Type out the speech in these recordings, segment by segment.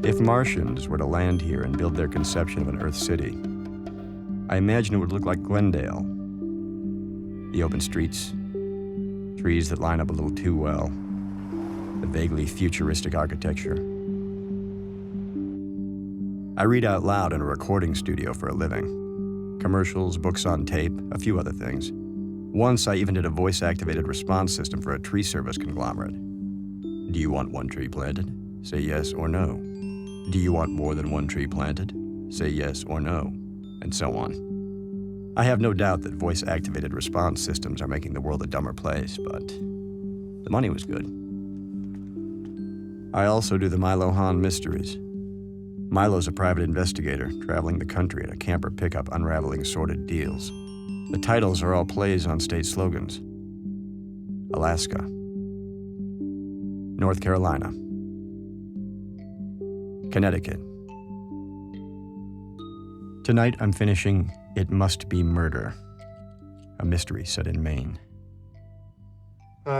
If Martians were to land here and build their conception of an Earth city, I imagine it would look like Glendale. The open streets, trees that line up a little too well, the vaguely futuristic architecture. I read out loud in a recording studio for a living. Commercials, books on tape, a few other things. Once I even did a voice-activated response system for a tree service conglomerate. Do you want one tree planted? Say yes or no. Do you want more than one tree planted? Say yes or no, and so on. I have no doubt that voice-activated response systems are making the world a dumber place, but the money was good. I also do the Milo Hahn mysteries. Milo's a private investigator traveling the country in a camper pickup unraveling sordid deals. The titles are all plays on state slogans. Alaska, North Carolina, Connecticut. Tonight I'm finishing It Must Be Murder, a mystery set in Maine.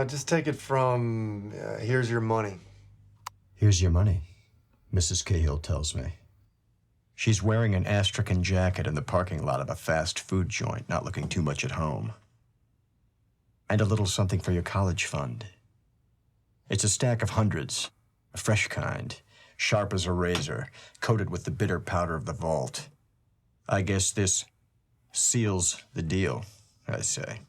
Just take it from, here's your money. Here's your money, Mrs. Cahill tells me. She's wearing an astrakhan jacket in the parking lot of a fast food joint, not looking too much at home. And a little something for your college fund. It's a stack of hundreds, a fresh kind, sharp as a razor, coated with the bitter powder of the vault. I guess this seals the deal, I say.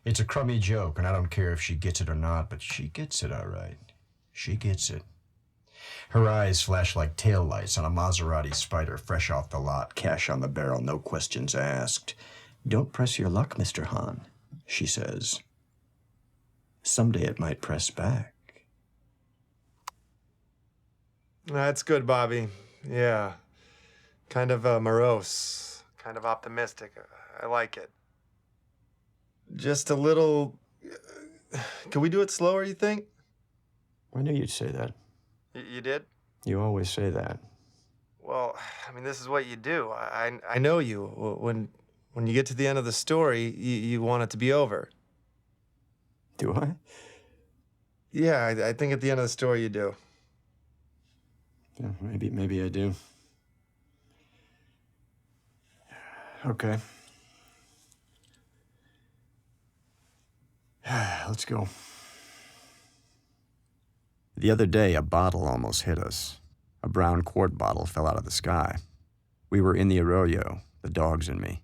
It's a crummy joke, and I don't care if she gets it or not, but she gets it all right. She gets it. Her eyes flash like taillights on a Maserati Spider fresh off the lot, cash on the barrel, no questions asked. Don't press your luck, Mr. Hahn, she says. Someday it might press back. That's good, Bobby. Yeah. Kind of morose, kind of optimistic. I like it. Just a little... Can we do it slower, you think? I knew you'd say that. You did? You always say that. Well, I mean, this is what you do. I know you. When you get to the end of the story, you want it to be over. Do I? Yeah, I think at the end of the story you do. Yeah, maybe I do. Okay. Let's go. The other day, a bottle almost hit us. A brown quart bottle fell out of the sky. We were in the arroyo, the dogs and me,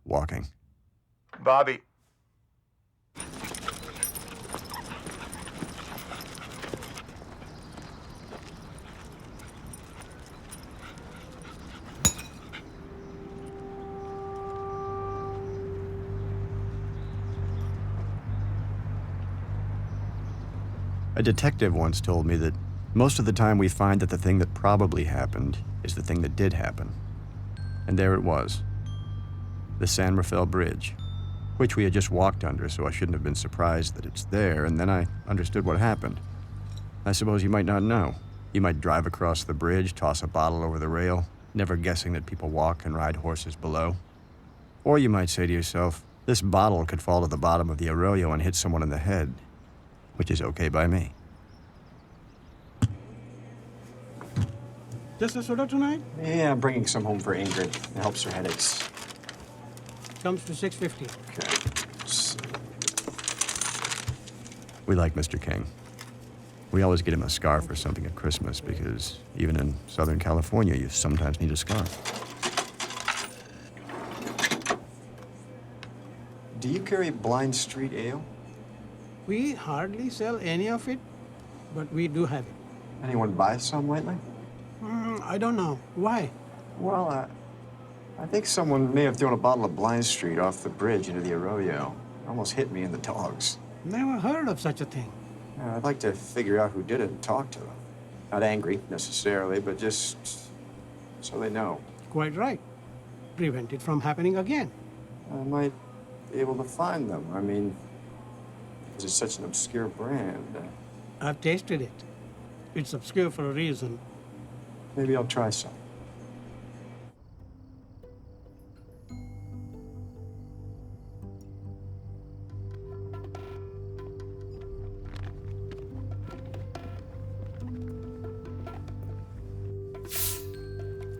walking. Bobby. A detective once told me that most of the time we find that the thing that probably happened is the thing that did happen. And there it was, the San Rafael Bridge, which we had just walked under, so I shouldn't have been surprised that it's there, and then I understood what happened. I suppose you might not know. You might drive across the bridge, toss a bottle over the rail, never guessing that people walk and ride horses below. Or you might say to yourself, this bottle could fall to the bottom of the arroyo and hit someone in the head, which is okay by me. Just a soda tonight? Yeah, I'm bringing some home for Ingrid. It helps her headaches. Comes to $6.50. Okay. We like Mr. King. We always get him a scarf or something at Christmas because even in Southern California, you sometimes need a scarf. Do you carry Blind Street Ale? We hardly sell any of it, but we do have it. Anyone buy some lately? I don't know. Why? Well, I think someone may have thrown a bottle of Blind Street off the bridge into the arroyo. It almost hit me and the dogs. Never heard of such a thing. I'd like to figure out who did it and talk to them. Not angry, necessarily, but just so they know. Quite right. Prevent it from happening again. I might be able to find them. I mean, because it's such an obscure brand. I've tasted it. It's obscure for a reason. Maybe I'll try some.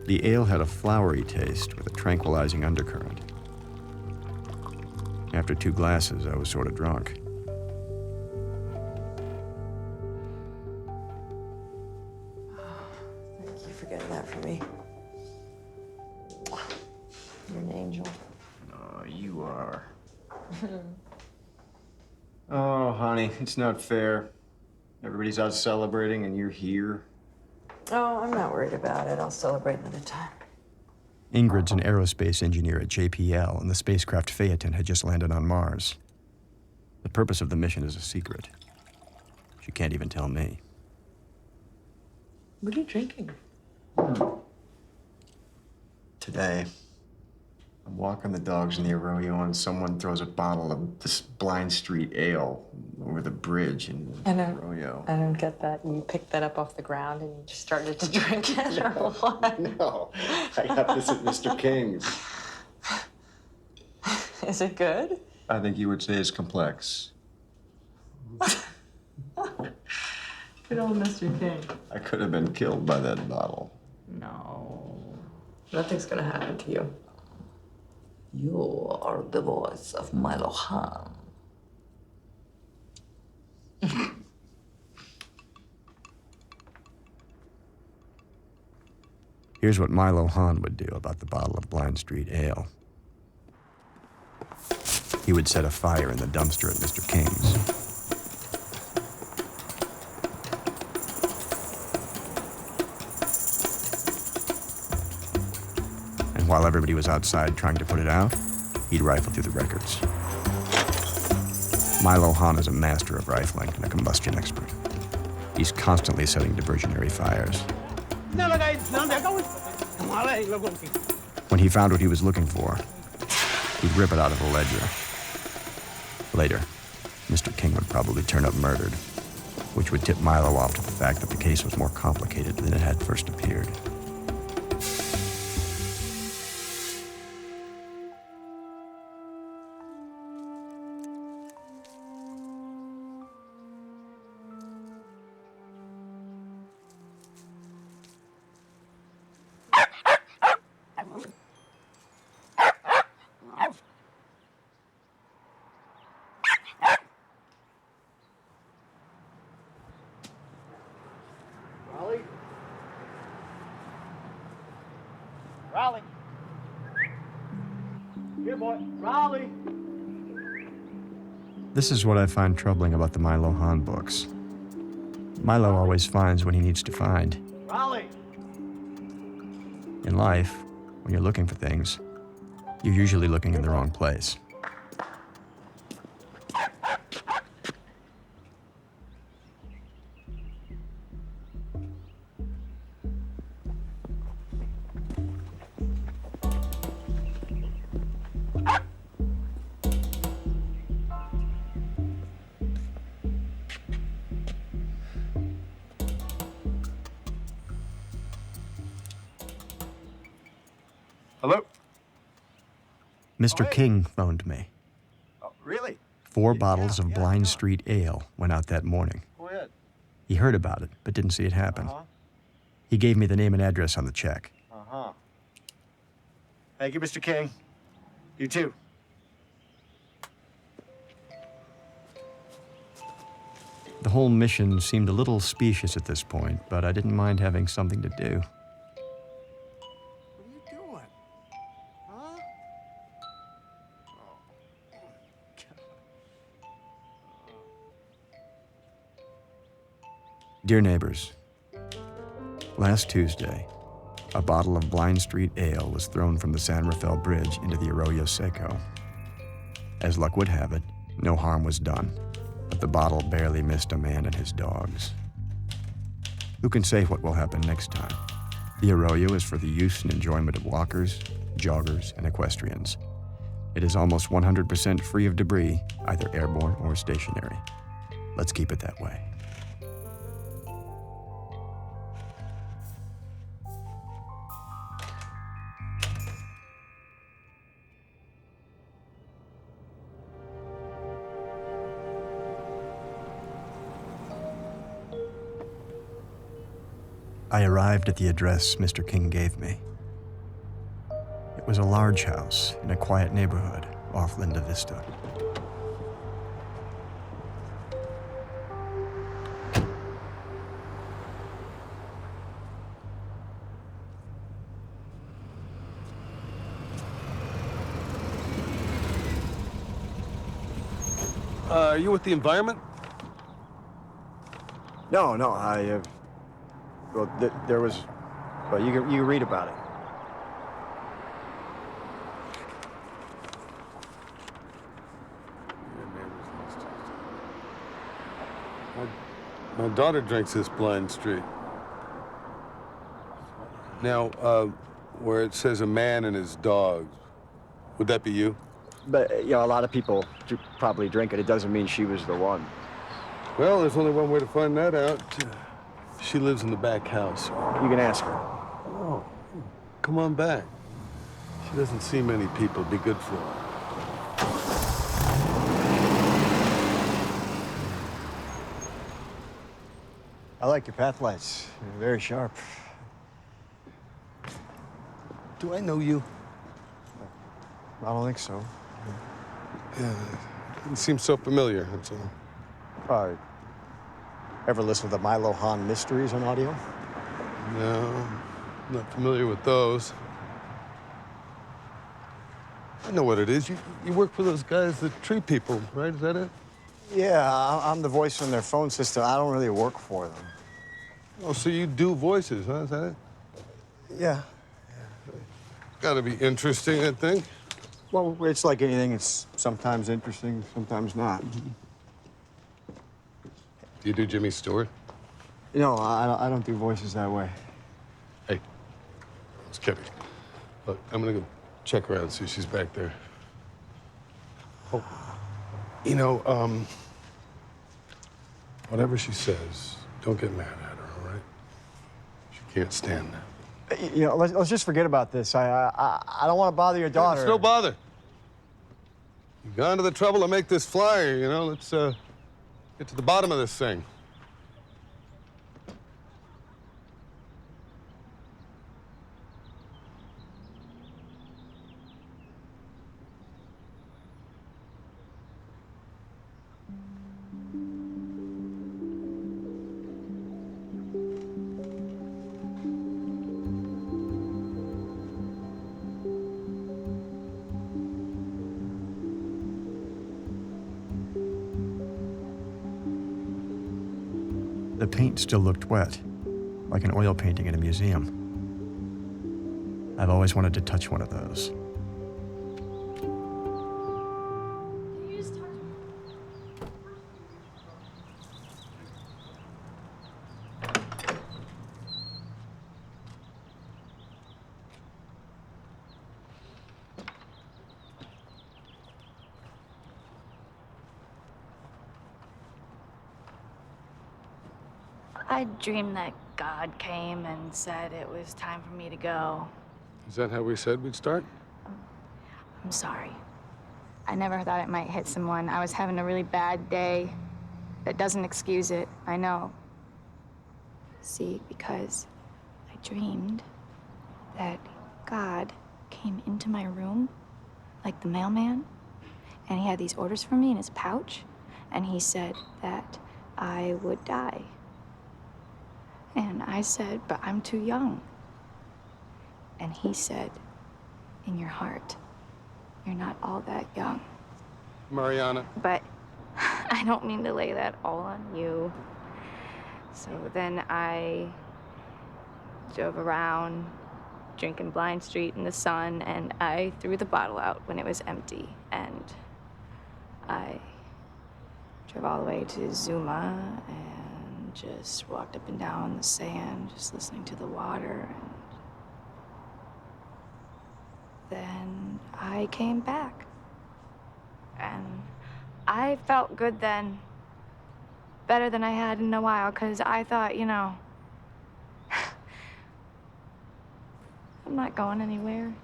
The ale had a flowery taste with a tranquilizing undercurrent. After 2 glasses, I was sort of drunk. Thank you for getting that for me. You're an angel. Oh, you are. Oh, honey, it's not fair. Everybody's out celebrating and you're here. Oh, I'm not worried about it. I'll celebrate another time. Ingrid's an aerospace engineer at JPL, and the spacecraft Phaeton had just landed on Mars. The purpose of the mission is a secret. She can't even tell me. What are you drinking? Today, I'm walking the dogs in the arroyo, and someone throws a bottle of this Blind Street ale over the bridge in the arroyo. I don't get that. You picked that up off the ground and you just started to drink it, or what? No, I got this at Mr. King's. Is it good? I think you would say it's complex. Good old Mr. King. I could have been killed by that bottle. No. Nothing's gonna happen to you. You are the voice of Milo Han. Here's what Milo Han would do about the bottle of Blind Street ale. He would set a fire in the dumpster at Mr. King's. And while everybody was outside trying to put it out, he'd rifle through the records. Milo Han is a master of rifling and a combustion expert. He's constantly setting diversionary fires. When he found what he was looking for, he'd rip it out of the ledger. Later, Mr. King would probably turn up murdered, which would tip Milo off to the fact that the case was more complicated than it had first appeared. Raleigh. Good boy. Raleigh. This is what I find troubling about the Milo Han books. Milo always finds what he needs to find. Raleigh. In life, when you're looking for things, you're usually looking in the wrong place. Hello? Mr. hey. King phoned me. Oh, really? 4 bottles of yeah, Blind yeah. Street ale went out that morning. Go ahead. He heard about it, but didn't see it happen. Uh-huh. He gave me the name and address on the check. Uh-huh. Thank you, Mr. King. You too. The whole mission seemed a little specious at this point, but I didn't mind having something to do. What are you doing? Huh? Dear neighbors, last Tuesday, a bottle of Blind Street ale was thrown from the San Rafael Bridge into the Arroyo Seco. As luck would have it, no harm was done, but the bottle barely missed a man and his dogs. Who can say what will happen next time? The Arroyo is for the use and enjoyment of walkers, joggers, and equestrians. It is almost 100% free of debris, either airborne or stationary. Let's keep it that way. I arrived at the address Mr. King gave me. was a large house in a quiet neighborhood off Linda Vista. Are you with the environment? No, there was, well, you can read about it. My daughter drinks this blind street. Now, where it says a man and his dog, would that be you? But, a lot of people probably drink it. It doesn't mean she was the one. Well, there's only one way to find that out. She lives in the back house. You can ask her. Oh, come on back. She doesn't see many people. Be good for her. I like your path lights. They're very sharp. Do I know you? I don't think so. Yeah, it seems so familiar, that's all. Ever listen to the Milo Han Mysteries on audio? No, not familiar with those. I know what it is. You work for those guys, the tree people, right? Is that it? Yeah, I'm the voice on their phone system. I don't really work for them. Oh, so you do voices, huh? Is that it? Yeah. Gotta be interesting, I think. Well, it's like anything. It's sometimes interesting, sometimes not. Do you do Jimmy Stewart? No, I don't do voices that way. Hey, I was kidding. Look, I'm gonna go check around, see if she's back there. Oh, whatever she says, don't get mad at her, all right? She can't stand that. Let's just forget about this. I don't want to bother your daughter. It's no bother. You've gone to the trouble to make this flyer, Let's get to the bottom of this thing. The paint still looked wet, like an oil painting in a museum. I've always wanted to touch one of those. I dreamed that God came and said it was time for me to go. Is that how we said we'd start? I'm sorry. I never thought it might hit someone. I was having a really bad day. That doesn't excuse it, I know. See, because I dreamed that God came into my room, like the mailman, and he had these orders for me in his pouch, and he said that I would die. And I said, but I'm too young. And he said, in your heart, you're not all that young. Mariana. But I don't mean to lay that all on you. So then I drove around drinking Blind Street in the sun, and I threw the bottle out when it was empty. And I drove all the way to Zuma and just walked up and down the sand, just listening to the water. And then I came back. And I felt good then. Better than I had in a while, because I thought, I'm not going anywhere.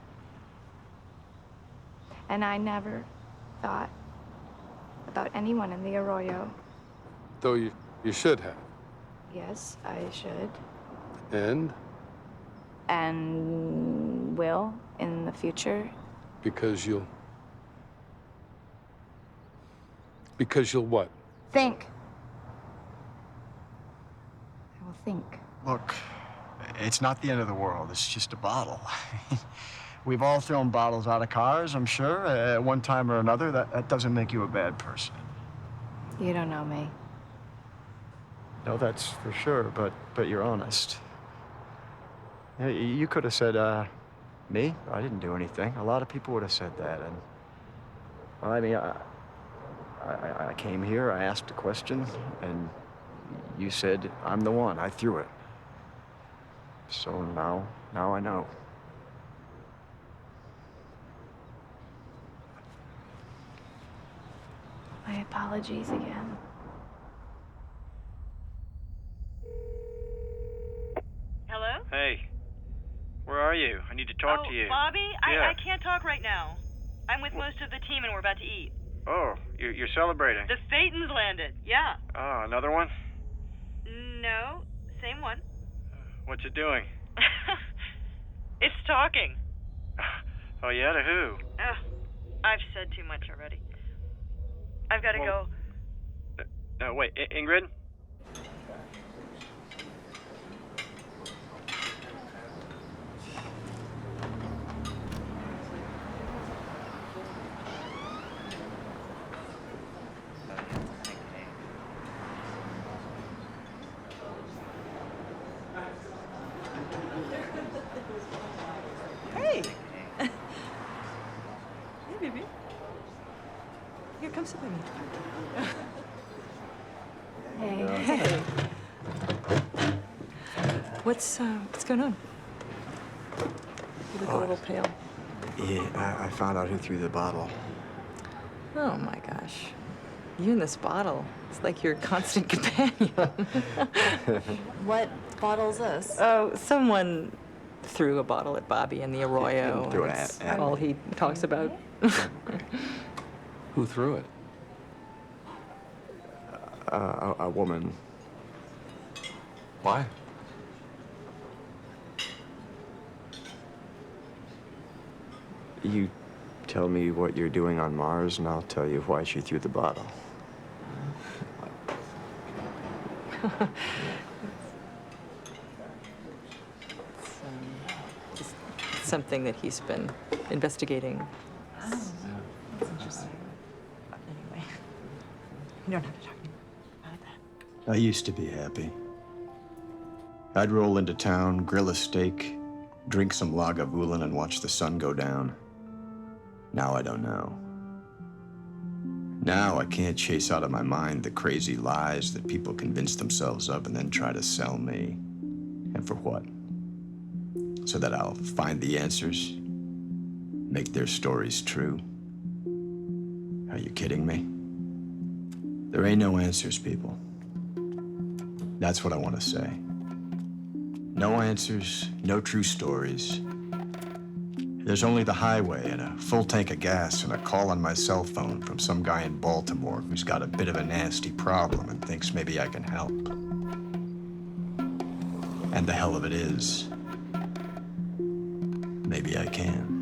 And I never thought about anyone in the arroyo. Though you should have. Yes, I should. And? And will. in the future. Because you'll what? Think. I will think. Look, it's not the end of the world. It's just a bottle. We've all thrown bottles out of cars, I'm sure, at one time or another. That doesn't make you a bad person. You don't know me. No, that's for sure, but you're honest. Yeah, you could have said, me? I didn't do anything. A lot of people would have said that, and... Well, I mean, I came here, I asked a question, and you said, I'm the one. I threw it. So now I know. My apologies again. Hello? Hey, where are you? I need to talk to you. Bobby? Yeah. I can't talk right now. I'm with most of the team and we're about to eat. Oh, you're celebrating. The Phaeton's landed. Yeah. Oh, another one? No, same one. What's it doing? It's talking. Oh, yeah, to who? I've said too much already. I've got to go. No, wait, Ingrid? Hey! Hey, baby. Here, come sit with me. Hey. What's going on? You look a little pale. Yeah, I found out who threw the bottle. Oh my gosh. You and this bottle. It's like your constant companion. What bottle's this? Oh, someone threw a bottle at Bobby in the arroyo. Threw it and it's at all me. he talks about. Who threw it? A woman. Why? You tell me what you're doing on Mars, and I'll tell you why she threw the bottle. It's just something that he's been investigating. That's interesting. Anyway, you don't have to talk to me about that. I used to be happy. I'd roll into town, grill a steak, drink some Lagavulin, and watch the sun go down. Now I don't know. Now I can't chase out of my mind the crazy lies that people convince themselves of and then try to sell me. And for what? So that I'll find the answers, make their stories true. Are you kidding me? There ain't no answers, people. That's what I want to say. No answers, no true stories. There's only the highway and a full tank of gas and a call on my cell phone from some guy in Baltimore who's got a bit of a nasty problem and thinks maybe I can help. And the hell of it is, maybe I can.